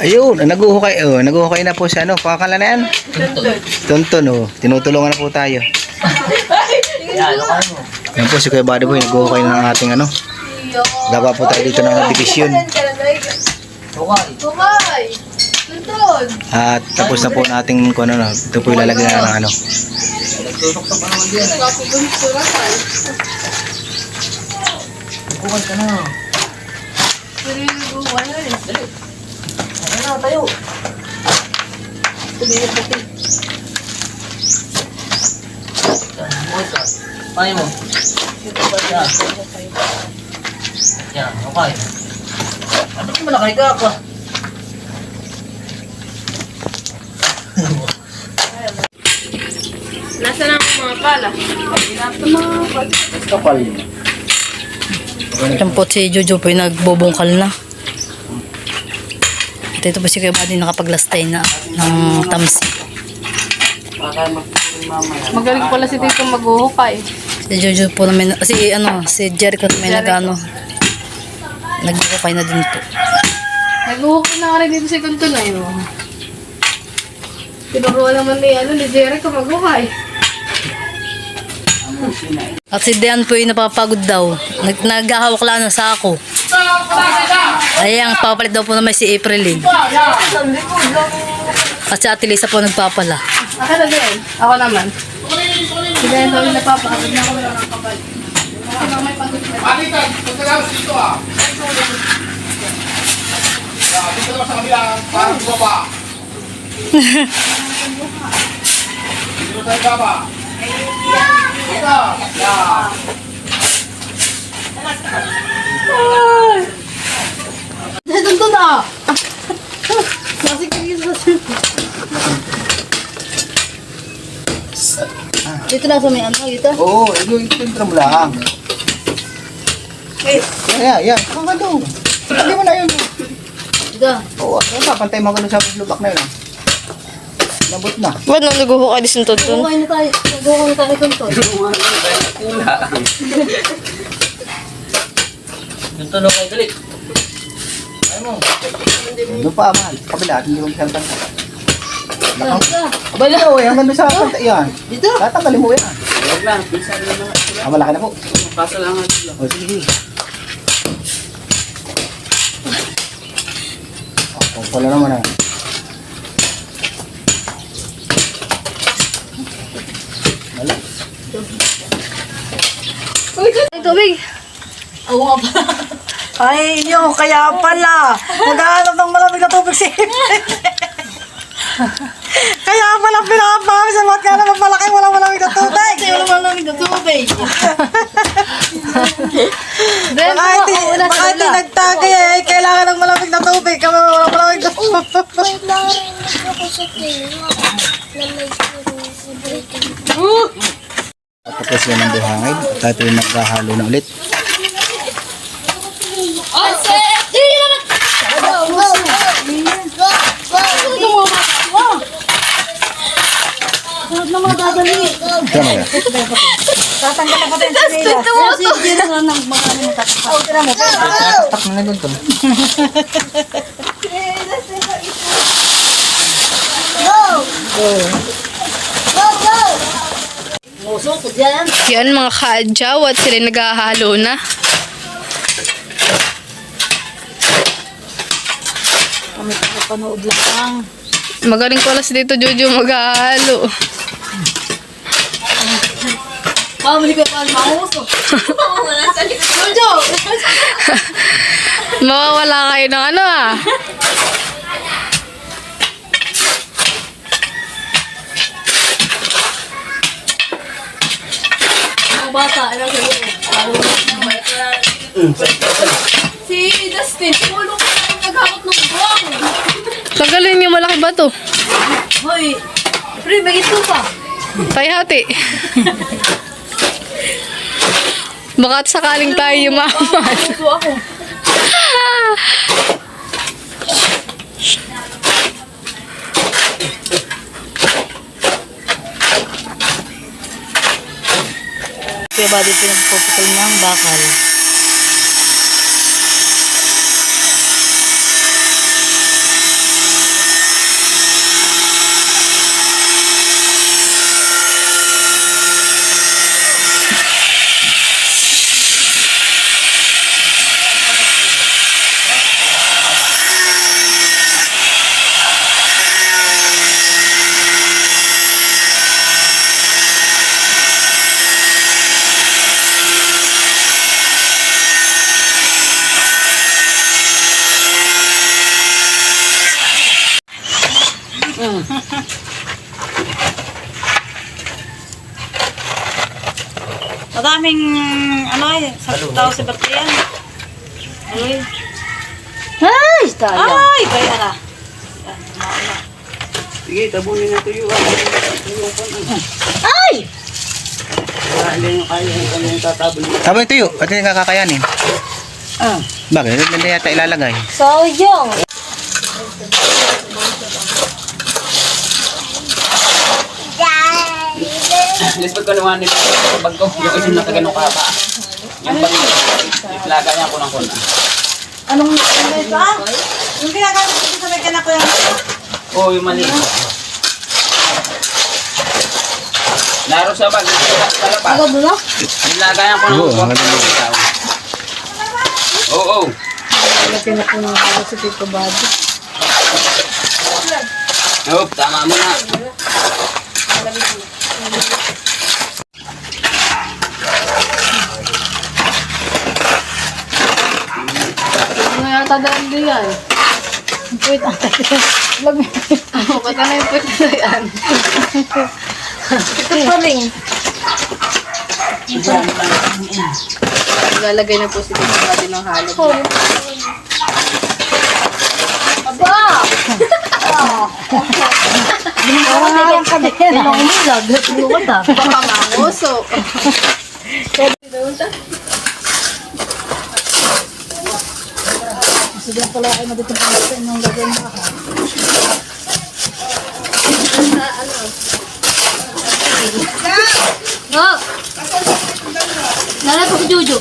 Ayun, naguhukay. Oh, naguhukay na po siya. Ano, pakakala na yan? Tonton, oh. Tinutulungan na po tayo. Yan po si Kuya Buddy Boy. Naguhukay na ng ating ano. Gagawa po tayo dito ng division. Bukay! Tuntun! At tapos na po nating kung ano na. Ito po ilalagay na ng ano. Bukay ka na. Pero yung nag-uwan na rin. Dali. Ano na, tayo. Tumingin pati. Bukay ka. Pahay mo. Yan. Yan, okay. Ano kung malakay ka ako? Nasa na ang mga pala? Kapal. Yan po si Jojo po yung nagbubungkal na. At ito po si Kuya Buddy nakapaglastay na ng tamsi. Magaling pala si Tito maghuhukay. Si Jojo po namin, si Jericho namin nagbukay na din po. Naghuhukay na ka rin dito si Tuntun na yun. Tinuruan naman ni Jericho maghuhukay. At si Dean po yung napapagod daw. Naghahawak lang ng sako. Ayan, papalit daw po naman si April. At si Ate Lisa po nagpapala. Ako na din. Ako naman. Si Dean daw yung napapakagod na ako lang ang kapal. Ako na may pagod na. Balikan, pagkagalas dito ah. Dito naman sa kabila, parang bumaba. Dito tayo baba. Dito. Yan. Tuntun na! Nasikigil sa dito lang sa may ano, dito? Oo, yung intro mo lang. Yan. Ang gano'n. Hindi mo na yun. Dito. Oo, papantay mo gano'n sa lubak na yun. Nabot na. Ba't nang naguhukay din si Tonton? Maghuhukay na tayo. Maghuhukay na tayo Tuntun. Yung tulong kayo, dali. Ayaw mo. Doon pa, mahal. Kabila, hindi mo masyal tangka. Dito. Abay na, hanggang doon sa pantay. Yan. Dito. Tatanggalin mo yan. Huwag lang, pinsan lang naman. Malaki na po. Kaso lang nga sila. O, sige. Pala naman ah. Tubig. Oo nga pala. Ay, inyo, kaya pala. Naghahanap ng malamig na tubig si Kaya pala pinapawis sa mga naman malaki walang malamig na tubig. Kasi wala malamig na tubig. Baka hindi nagtagay eh. Kailangan ng malamig na tubig. Kami walang malamig na tubig. Tapos yan ang buhangin. At ito yung naghahalo na ulit. Sunod na mga dadali. Tama ka. Tatanggal na pati yung sinilas. Sige na nga ng mga ano Oh, tira mo. Tak na doon to. Yan mga kaadyaw at sila naghahalo na. Kami panood lang. Magaling pala si Tito Jojo maghahalo. Mamali ka pa mahuso. Wala sa likod. Jojo! Mawawala kayo ng ano ah. Ang bata, ilang sa iyo. Si Dustin, tumulong ka na naghakot ng buwang. Tagalin niyo malaki ba to? Hoy, pre, may ito pa. Tayhati. Baka sakaling tayo yumaman. Ito ako. Kaya ba dito nagpuputol ng bakal? Madaming, ano sa tao si Bertian. Ay, tayo. Ay, kaya na. Sige, tabunin na tuyo. Ay! Hindi nyo kaya yung tatabon. Tama yung tuyo. Pati yung kakakayanin. Bakit? Hindi yata ilalagay. Sayang. Lispag ko naman nito sa bag ko. Yung isin na kaganong kaba. Yung bag ko. Laga niya ko ng kuna. Anong ito ah? Yung ginagamit ko sa may ko yan. Oo, yung mali. Laro sa bag. Talapa. Yung laga niya ko ng Oo, kuna. magaling. Oo. Lagyan na po ng halos si Tito Buddy. Nope, tama mo na. Ano yata dahil di yan? Wait, Baka na yung puwit na yan. ito pa rin. Lalagay na po si Tito Buddy ng halo. Parang ka din. Kailangan mo lagat mo ka ta. Baka manguso. Sige pala ay maditong pangalasin ng gagawin mo. Oh! Nalala po si Juju.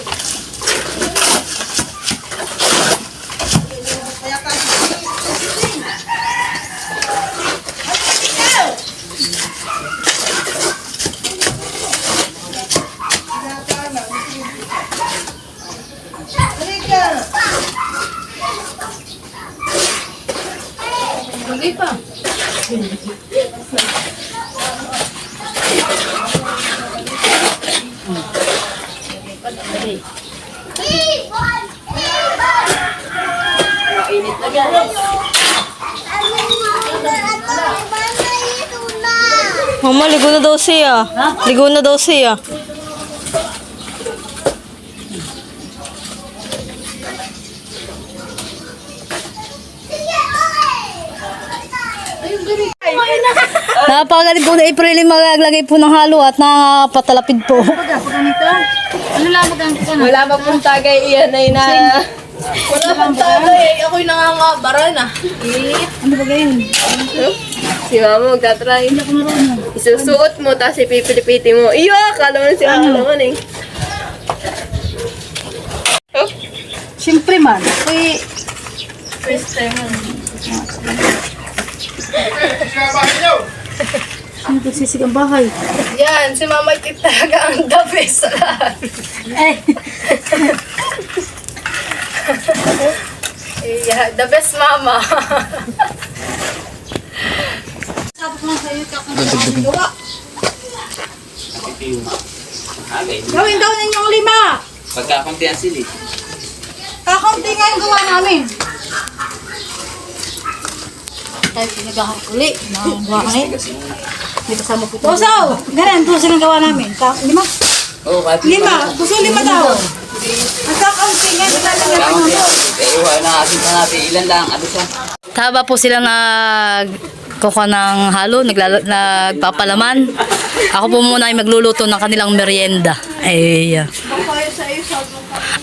Bagay pa. Mainit na yan. Mama, ligo na daw siya. Ligo na daw siya. Napakagaling po na April yung maglagay po ng halo at napatalapid po. Ano lamang ang ano? Wala pa pong tagay iyan ay na... Wala pang tagay. Ako'y nangangabara na. Ano ba ganyan? Si mama magtatry. Isusuot mo, tapos ipipilipiti mo. Iyo, akala mo na si mama naman eh. Siyempre man. Uy, First time mo. ano nagsisig ang bahay? Yan, si Mama Kit talaga ang the best sa lahat. Yeah, the best mama. Gawin daw ninyong 5. Pagkakuntihan sili. Kakaunti nga yung gawa namin. Tayo pinagahakuli ng bahay. May kasama po ito. Puso! Ganun, puso ng gawa namin. 5? Oo, kahit 5. Puso 5 daw. Ang kakaunti nga, nilalagyan pa ng iwan na asin pa natin. Ilan lang, ano siya? Taba po sila kuha ng halo, nagpapalaman. Ako po muna ay magluluto ng kanilang merienda. Ay,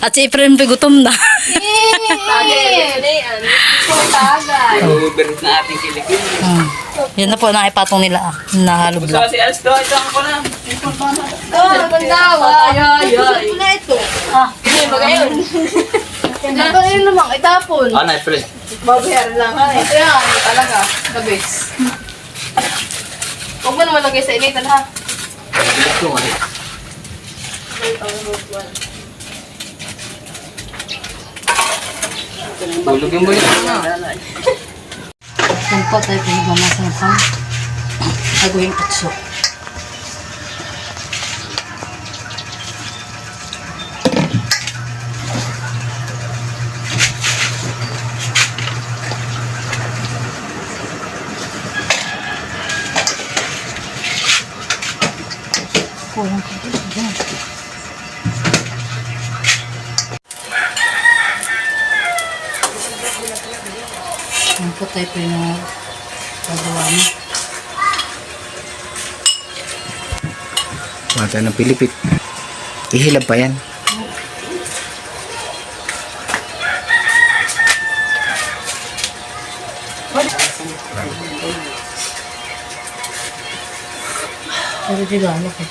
at si Efren pa gutom na. Uber na ating kilikil. Yan na po, nakipatong nila na halo Gusto block. kasi alas to, ito ako na. Na ito. Hindi, magayon. Ito na yun naman, itapon. Ah, na, friend. Babayaran lang ha. Ito yan, talaga. The best. Huwag mo naman lagay sa initan ha. Bilis ko, ano. Tulog yung bulit. Yan po tayo pinagmamasa ng pang agawing utso. tayo po yung pagawa mo. Mata ng Pilipit. Ihilab pa yan. Pero di gano'n ko.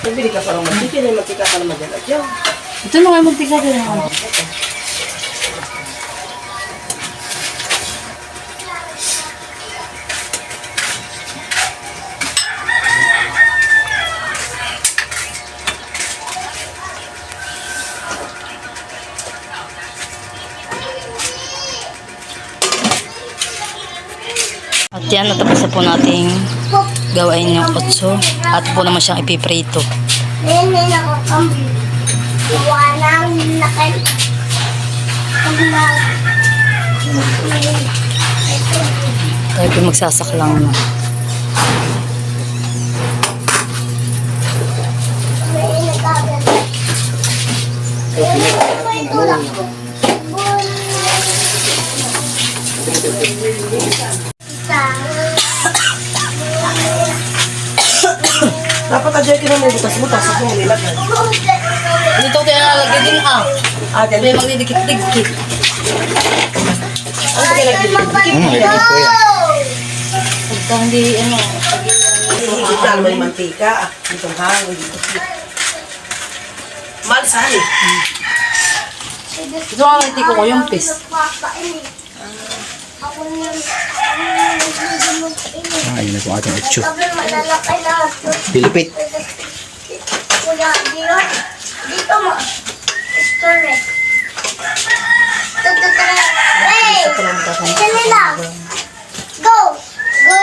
Nabili ka parang magtiti, na magtika ka na madala dyan. Ito na nga magtiga din ako. At yan, natapos na po nating gawain yung otso. At po naman siyang ipiprito. Nene na ko kami. Walang nakal. Tayo po magsasaklang na. Dapat adyo ka na bukas mo, tapos ako nilagay. Dito tayo nalagay din Agad. May magdidikit-dikit. Ano ka nilagay? Ilagay po yan. Pagka hindi, Hindi ka may mantika. Itong hangin. Malsali. ito nga hindi ko yung pis. Ayun na po ating otso. Sabi malalaki na. Pilipit. Kuya, dito mo. Story. Tututuloy. Ray! Isa nila. Go! Go!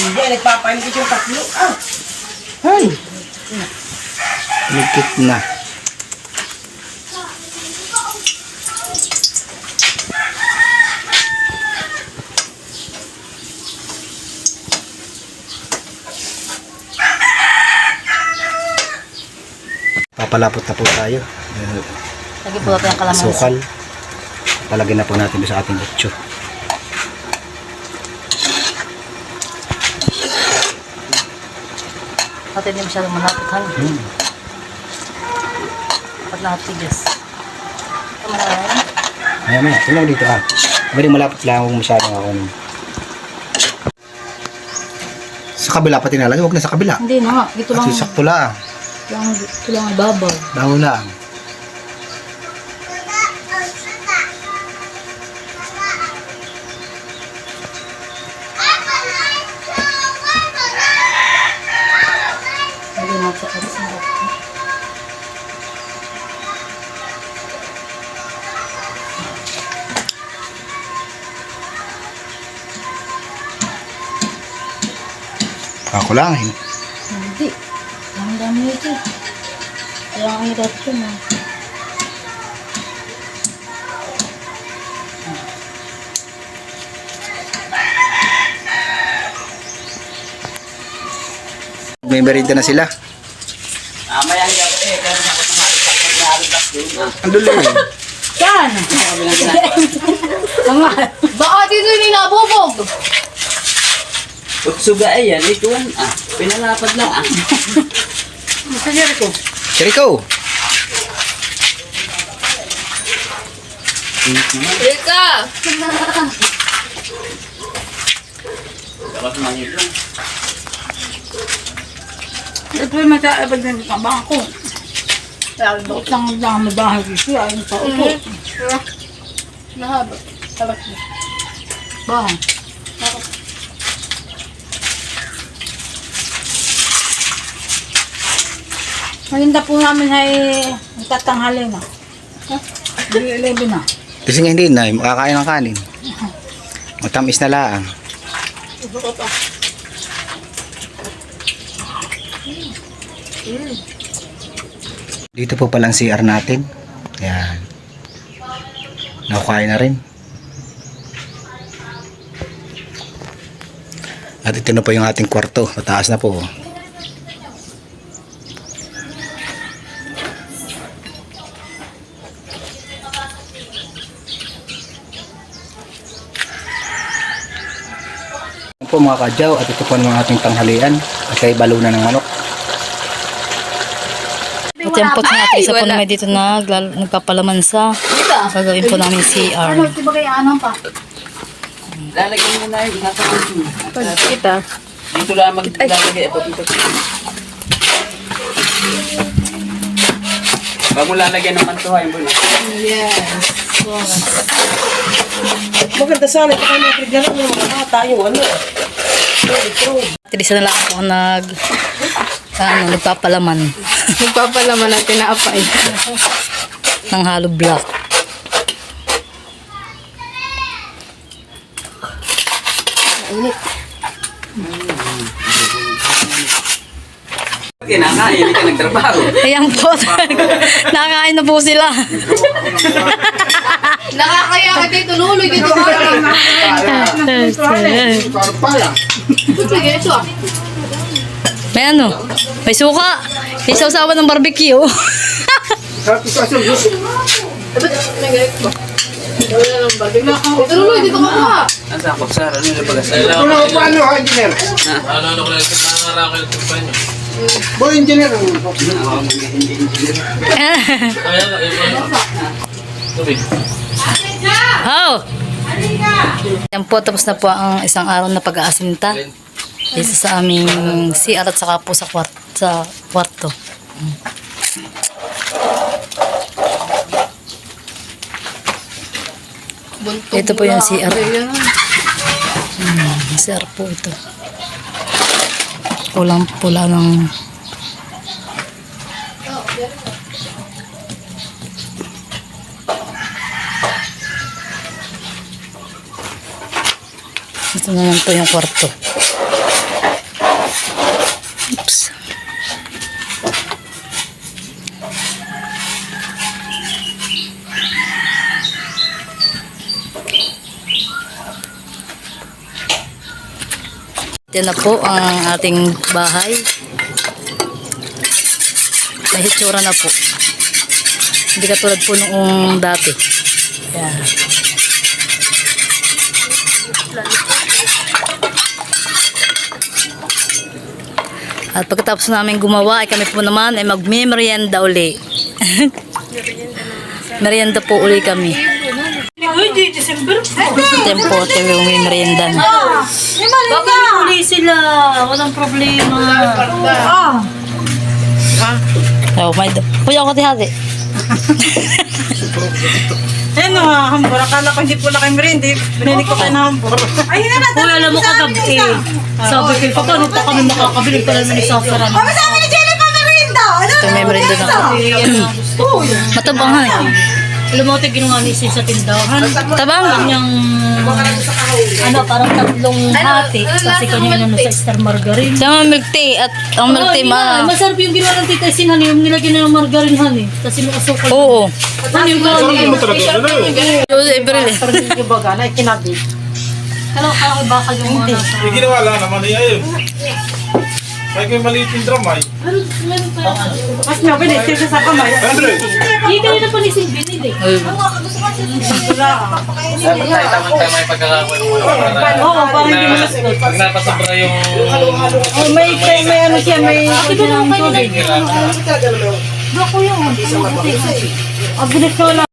Hindi, nagpapainit yung tatlo. Ay! Ligkit na. Papalapot na po tayo. Lagi po natin ang kalamansi. Sukal. Palagyan na po natin doon sa ating otso. Pati hindi masyadong malapit. Dapat nakatigas. Ito malayan. Ayan na. Tingnan mo dito ah. Pwede malapit lang kung masyadong ako. Sa kabila pati nalagay. Huwag na sa kabila. Hindi na nga. Dito lang. Kasi sakto lang. Ito lang ang babaw. Bago lang. Lagi natin sa alis na ito. Ako lang eh. Hindi. Ang dami ito. Kaya ang hirap yun May merienda na sila. Maya hiya ko pero nakot na maisak pag naalitas doon. Ang dulo eh. Yan! Baka dito yung nabubog. Utsuga ay yan, ituan pinalapad lang Sa Jericho. Jericho! Rika! Dapat manhid lang. Ito yung mataabag na ito. Baka ko. Bakit lang mabahay dito. Ayun pa upo. Mahaba. Tabak mo. Bahay. Malinda po namin ay nagtatanghali na. Bili 11 na. Kasi nga hindi na, makakain ng kanin. Matamis na laang. Dito po palang CR natin. Ayan. Nakukain na rin. At ito na po yung ating kwarto. Mataas na po. Ito po mga kadyaw, at ito po ang ating tanghalian. At kay balunan ng manok. At yan po natin isa po namin dito nagpapalaman sa gagawin po namin CR. Lalagyan mo na yun. Nasa kusin. Kita. Dito lang maglalagay. Ito, dito. Huwag mo lalagyan ng pantuhay mo. Maganda sana ito kami pagdala ng mga bata yung ano. Tilisa na lang ako nagpapalaman Nagpapalaman ng tinapay. ng hollow block. Kinakain, hindi ka nagtrabaho. Ayan po. Nakakain na po sila. Nakakaya ka dito, nuloy ka dito. Parang pala. Sige, ito ah. May ano? May suka. May sausawan ng barbecue. Ito nuloy, dito ka pa. Ang sakot, Sara. Ano yung labagas? Ano, paano, engineer? Boy, engineer. Oh! Yan po, tapos na po ang isang araw na pag-aasinta. Dito sa aming CR at saka po sa kwarto. Ito po yung CR. CR po ito. Pulang-pula ng... Ito naman po yung kwarto. Oops. Yan na po ang ating bahay. May hitsura na po. Hindi katulad po noong dati. Yan. At pagkatapos namin gumawa, ay kami po naman ay magme-merienda uli. Merienda po uli kami. Tempo, tayo may merienda na. Babalik uli sila. Walang problema. Oh, may puya ko tihati. Ayun nga, hambor. Akala ko hindi po na kayo merindi. Binili ko kayo na hambor. Ayun na, Uy, alam mo kagabi, sabi ko, paano pa kami makakabili pala naman ni Safran? Kami sa amin ni Jenny pa merinda. Ito may merienda na. Matabang ha. Alam mo, ito ginawa ni Sis sa tindahan. Tabang. Kanyang, parang tatlong hati. Kasi kanya ano sa star margarine. Sama milk tea at ang milk tea Masarap yung ginawa ng Tita Sin, honey. Yung nilagyan na ng margarine, honey. Kasi may asukal. Oo. Ano yung honey? Yung April eh. Pero yung baga na ikinabi. Kala ko bakal yung mga nasa. Hindi wala naman niya yun. May kayo maliit yung drum ay. Mas nga, binisip siya sa kamay. Andre! Hindi kanina pa ni Sin binili. Dapat tayo tamang-tama yung pagkakakuha mo. Oo, parang hindi mo nasunod. Pag napasobra yung... May ano siya, may... Ito na kayo na. Bako yun. Ang bilis ko na.